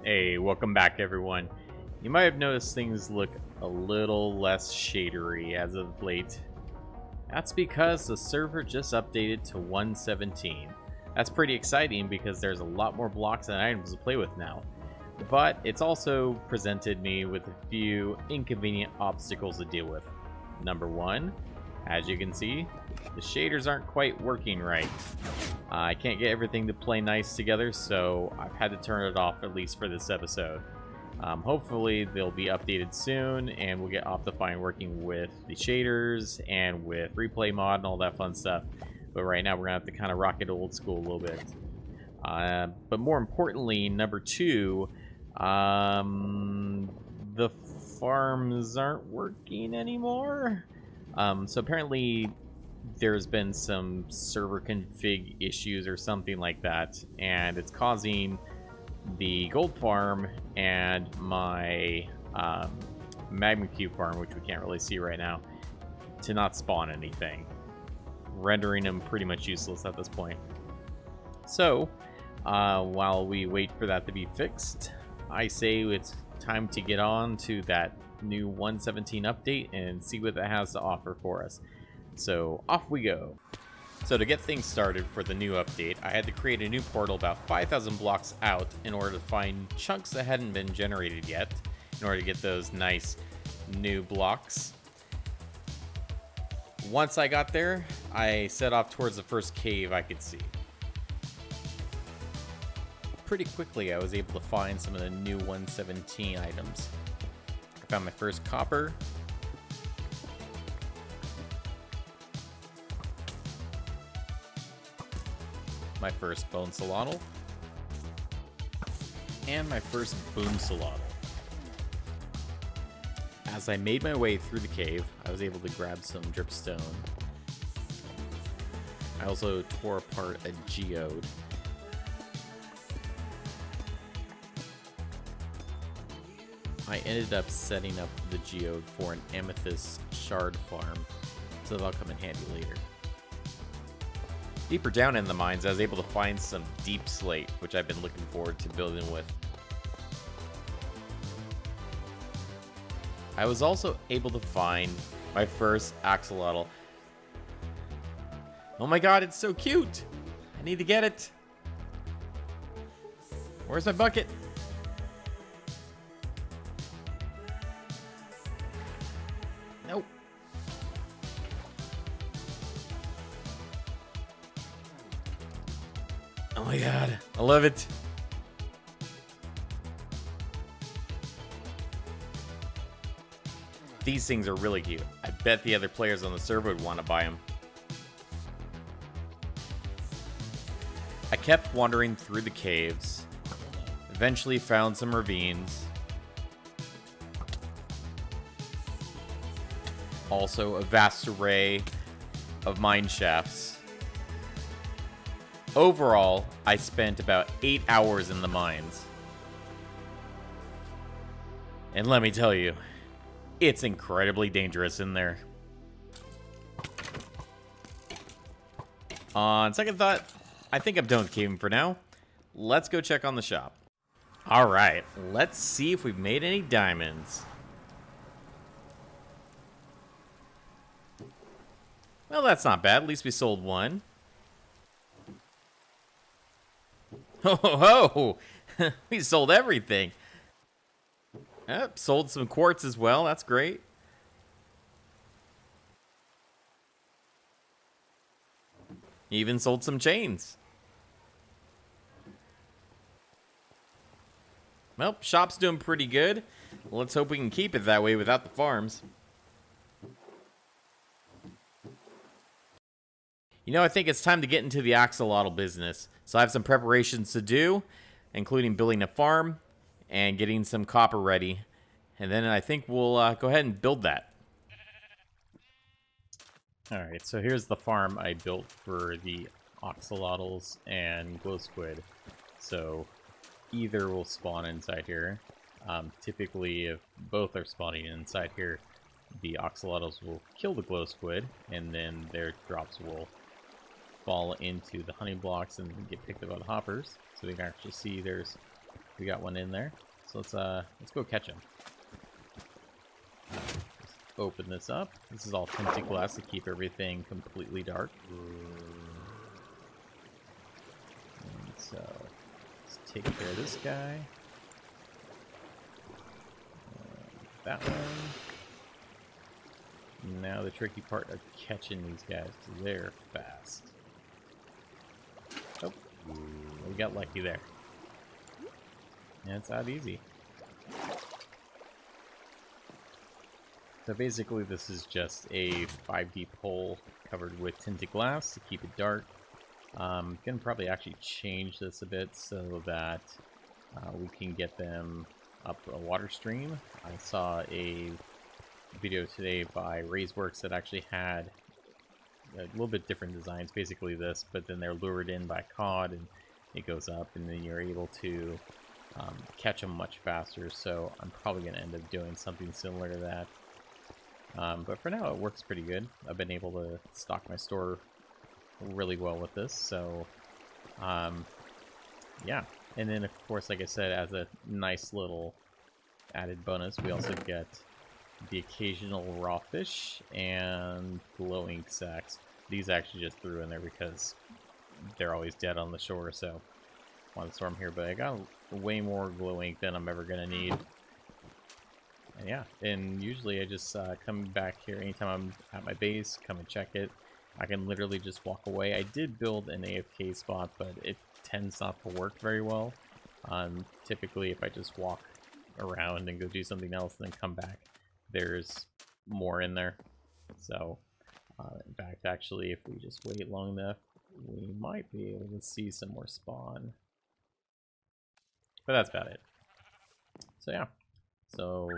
Hey, welcome back everyone. You might have noticed things look a little less shadery as of late. That's because the server just updated to 1.17. That's pretty exciting because there's a lot more blocks and items to play with now. But it's also presented me with a few inconvenient obstacles to deal with. Number one, as you can see, the shaders aren't quite working right. I can't get everything to play nice together, so I've had to turn it off at least for this episode. Hopefully they'll be updated soon and we'll get Optifine working with the shaders and with replay mod and all that fun stuff. But right now we're gonna have to kind of rock it old school a little bit. But more importantly, number two, the farms aren't working anymore. So apparently there's been some server config issues or something like that, and it's causing the gold farm and my magma cube farm, which we can't really see right now, to not spawn anything, rendering them pretty much useless at this point. So while we wait for that to be fixed, I say it's time to get on to that new 1.17 update and see what that has to offer for us. So off we go. So to get things started for the new update, I had to create a new portal about 5,000 blocks out in order to find chunks that hadn't been generated yet, in order to get those nice new blocks. Once I got there, I set off towards the first cave I could see. Pretty quickly I was able to find some of the new 1.17 items. I found my first copper, my first bone axolotl, and my first boom axolotl. As I made my way through the cave, I was able to grab some dripstone. I also tore apart a geode. I ended up setting up the geode for an amethyst shard farm, so that'll come in handy later. Deeper down in the mines, I was able to find some deep slate, which I've been looking forward to building with. I was also able to find my first axolotl. Oh my god, it's so cute! I need to get it! Where's my bucket? Nope. Oh my god, I love it. These things are really cute. I bet the other players on the server would want to buy them. I kept wandering through the caves, eventually found some ravines, also a vast array of mine shafts. Overall, I spent about 8 hours in the mines. And let me tell you, it's incredibly dangerous in there. On second thought, I think I'm done with caving for now. Let's go check on the shop. Alright, let's see if we've made any diamonds. Well, that's not bad. At least we sold one. Oh, ho, ho. We sold everything. Yep, sold some quartz as well. That's great. Even sold some chains. Well, shop's doing pretty good. Let's hope we can keep it that way without the farms. You know, I think it's time to get into the axolotl business. So I have some preparations to do, including building a farm and getting some copper ready. And then I think we'll go ahead and build that. Alright, so here's the farm I built for the axolotls and glow squid. So either will spawn inside here. Typically, if both are spawning inside here, the axolotls will kill the glow squid, and then their drops will fall into the honey blocks and get picked up by the hoppers. So we can actually see there's we got one in there. So let's go catch him. Open this up. This is all tinted glass to keep everything completely dark. And so let's take care of this guy. That one. Now the tricky part of catching these guys, because they're fast. Oh, we got lucky there. Yeah, it's not easy. So basically this is just a 5D pole covered with tinted glass to keep it dark. Gonna probably actually change this a bit so that we can get them up a water stream. I saw a video today by Ray's that actually had a little bit different designs, basically this, but then they're lured in by cod and it goes up and then you're able to catch them much faster. So I'm probably going to end up doing something similar to that. But for now it works pretty good. I've been able to stock my store really well with this, so yeah. And then of course, like I said, as a nice little added bonus, we also get the occasional raw fish and glow ink sacks. These I actually just threw in there because they're always dead on the shore, so I want to store them here. But I got way more glow ink than I'm ever gonna need. And yeah, and usually I just come back here anytime I'm at my base, come and check it. I can literally just walk away. I did build an AFK spot, but it tends not to work very well. Typically, if I just walk around and go do something else and then come back, there's more in there. So in fact, actually, if we just wait long enough, we might be able to see some more spawn, but that's about it. So yeah, so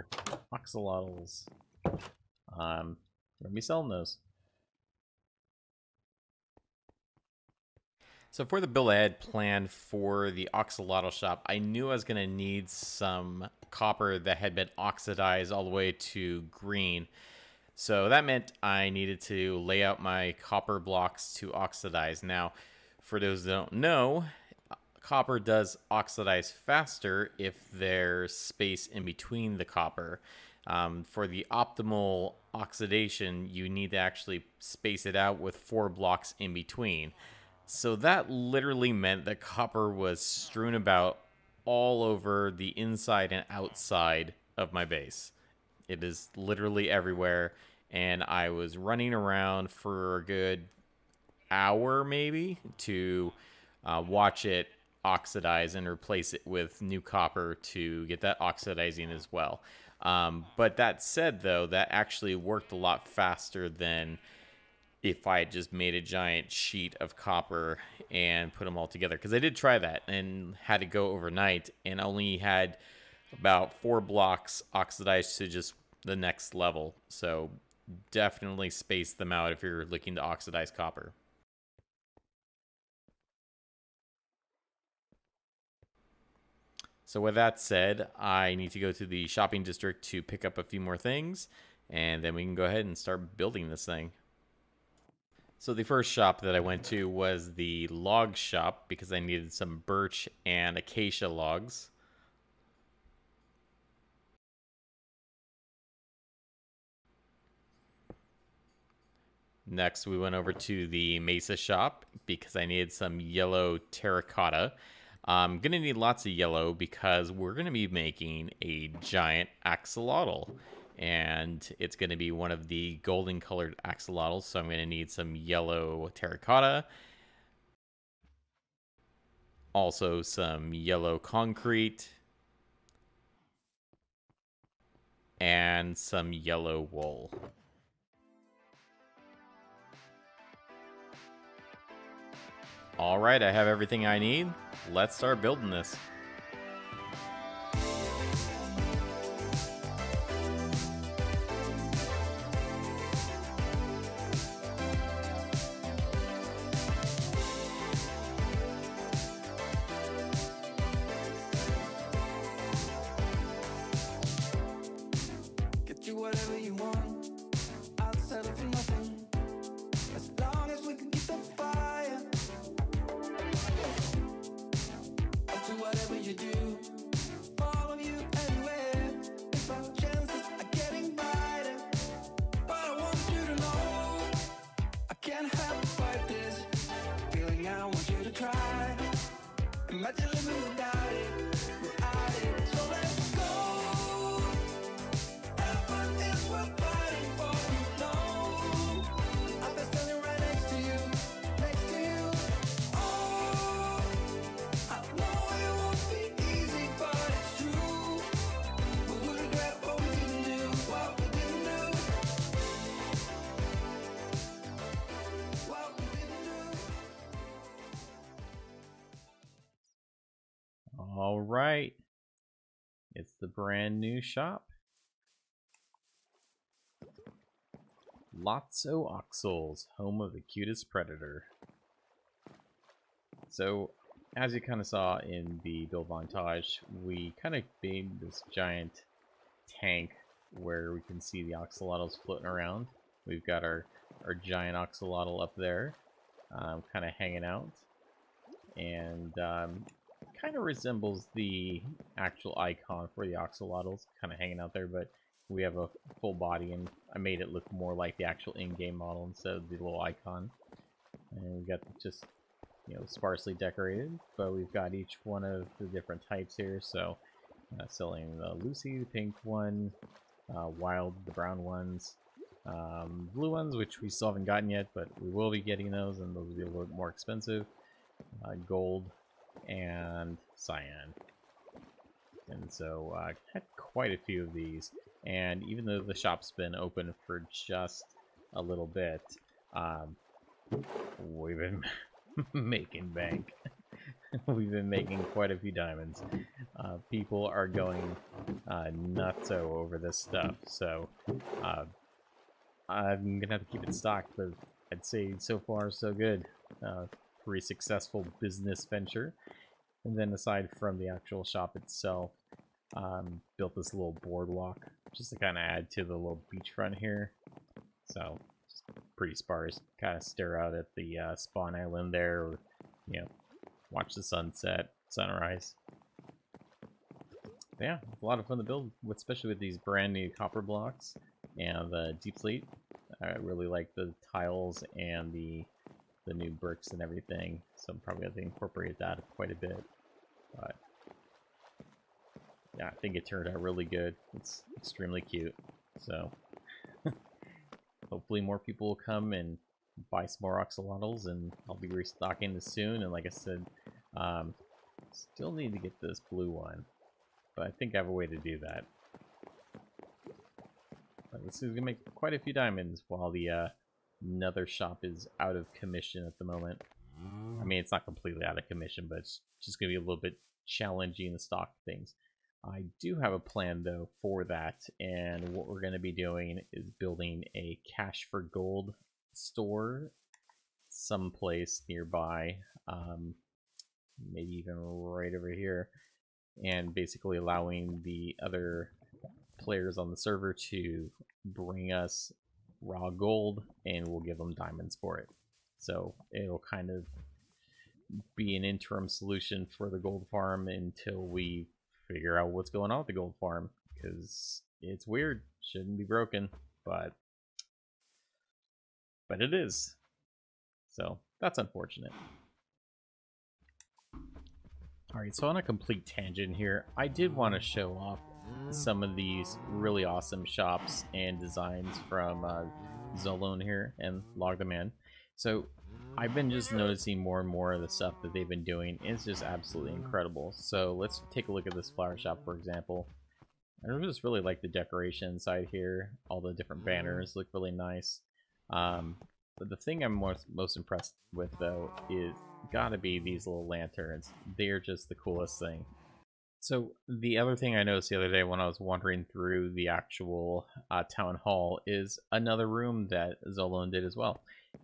axolotls, we're gonna be selling those. So for the build I had planned for the axolotl shop, I knew I was going to need some copper that had been oxidized all the way to green. So that meant I needed to lay out my copper blocks to oxidize. Now, for those that don't know, copper does oxidize faster if there's space in between the copper. For the optimal oxidation, you need to actually space it out with 4 blocks in between. So that literally meant that copper was strewn about all over the inside and outside of my base. It is literally everywhere, and I was running around for a good hour maybe to watch it oxidize and replace it with new copper to get that oxidizing as well. But that said, though, that actually worked a lot faster than if I had just made a giant sheet of copper and put them all together. Because I did try that and had to go overnight and only had about 4 blocks oxidized to just the next level. So definitely space them out if you're looking to oxidize copper. So with that said, I need to go to the shopping district to pick up a few more things, and then we can go ahead and start building this thing. So the first shop that I went to was the log shop because I needed some birch and acacia logs. Next, we went over to the mesa shop because I needed some yellow terracotta. I'm going to need lots of yellow because we're going to be making a giant axolotl. And it's going to be one of the golden colored axolotls, so I'm going to need some yellow terracotta. Also some yellow concrete. And some yellow wool. Alright, I have everything I need. Let's start building this. Whatever you want, I'll settle for nothing. As long as we can keep the fire, I'll do whatever All right. It's the brand new shop. Lotso AXOLS, home of the cutest predator. So, as you kind of saw in the build montage, we kind of made this giant tank where we can see the axolotls floating around. We've got our giant axolotl up there, kind of hanging out, and kind of resembles the actual icon for the axolotls, kind of hanging out there, but we have a full body, and I made it look more like the actual in-game model instead of the little icon. And we've got just, you know, sparsely decorated, but we've got each one of the different types here. So selling the Lucy, the pink one, Wild, the brown ones, blue ones, which we still haven't gotten yet, but we will be getting those, and those will be a little bit more expensive, gold, and cyan. And so I had quite a few of these, and even though the shop's been open for just a little bit, we've been making bank. We've been making quite a few diamonds. People are going nutso over this stuff, so I'm gonna have to keep it stocked, but I'd say so far so good. Pretty successful business venture. And then aside from the actual shop itself, built this little boardwalk just to kind of add to the little beachfront here. So just pretty sparse. Kind of stare out at the spawn island there, or, you know, watch the sunset, sunrise. But yeah, it's a lot of fun to build, especially with these brand new copper blocks and the deep slate. I really like the tiles and the new bricks and everything, so I'm probably going to incorporate that quite a bit. But yeah, I think it turned out really good. It's extremely cute. So hopefully more people will come and buy some more axolotls, and I'll be restocking this soon. And like I said, still need to get this blue one, but I think I have a way to do that. But this is gonna make quite a few diamonds while the nether shop is out of commission at the moment. I mean, it's not completely out of commission, but it's just gonna be a little bit challenging to stock things. I do have a plan though for that, and what we're going to be doing is building a cash for gold store someplace nearby, maybe even right over here, and basically allowing the other players on the server to bring us raw gold, and we'll give them diamonds for it. So it'll kind of be an interim solution for the gold farm until we figure out what's going on with the gold farm, because it's weird. Shouldn't be broken, but it is. So that's unfortunate. Alright, so on a complete tangent here, I did want to show off some of these really awesome shops and designs from Zolone here and Log the Man. So I've been just noticing more and more of the stuff that they've been doing. It's just absolutely incredible. So let's take a look at this flower shop, for example. I just really like the decoration inside here. All the different banners look really nice. But the thing I'm most impressed with, though, is gotta be these little lanterns. They're just the coolest thing. So the other thing I noticed the other day when I was wandering through the actual town hall is another room that Zolone did as well.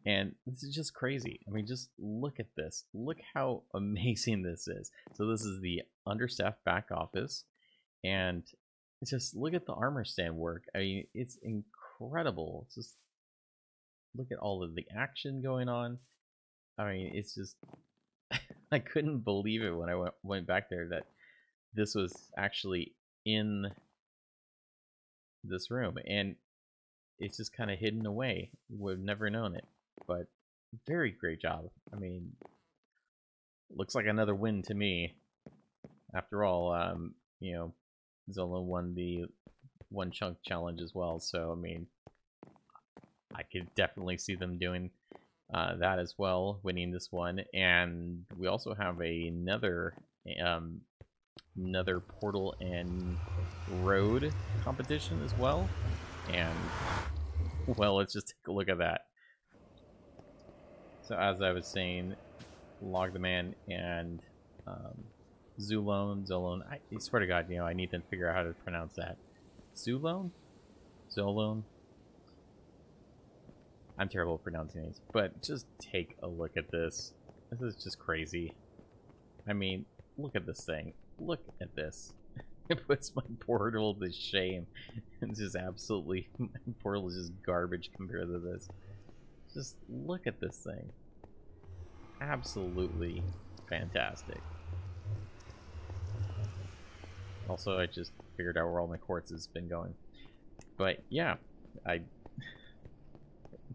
And this is just crazy. I mean, just look at this. Look how amazing this is. So this is the understaffed back office, and just look at the armor stand work. I mean, it's incredible. It's just look at all of the action going on. I mean, it's just I couldn't believe it when I went back there that this was actually in this room, and it's just kind of hidden away. We've never known it, but very great job. I mean, looks like another win to me. After all, you know, Zolone won the one chunk challenge as well, so I mean, I could definitely see them doing that as well, winning this one. And we also have another portal and road competition as well, and well, let's just take a look at that. So as I was saying, Log the Man and Zulone, Zolone. I swear to God, you know, I need to figure out how to pronounce that. Zulone? Zolone? I'm terrible at pronouncing names, but just take a look at this. This is just crazy. I mean, look at this thing. Look at this. It puts my portal to shame. It's just absolutely... My portal is just garbage compared to this. Just look at this thing. Absolutely fantastic. Also, I just figured out where all my quartz has been going. But yeah,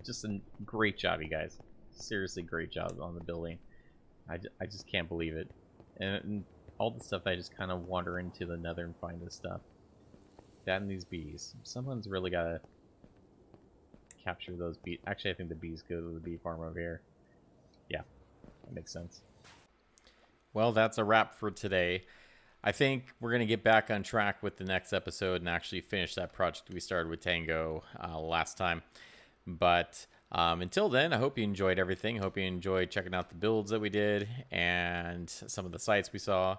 just a great job, you guys. Seriously, great job on the building. I just can't believe it. And all the stuff I just kind of wander into the nether and find this stuff. That and these bees. Someone's really got to capture those bees. Actually, I think the bees go to the bee farm over here. Yeah, that makes sense. Well, that's a wrap for today. I think we're going to get back on track with the next episode and actually finish that project we started with Tango last time. But until then, I hope you enjoyed everything. I hope you enjoyed checking out the builds that we did and some of the sites we saw.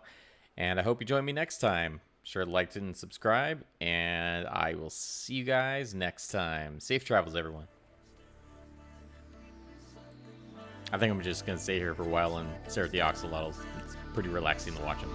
And I hope you join me next time. Be sure to like and subscribe, and I will see you guys next time. Safe travels, everyone. I think I'm just going to stay here for a while and stare at the axolotls. It's pretty relaxing to watch them.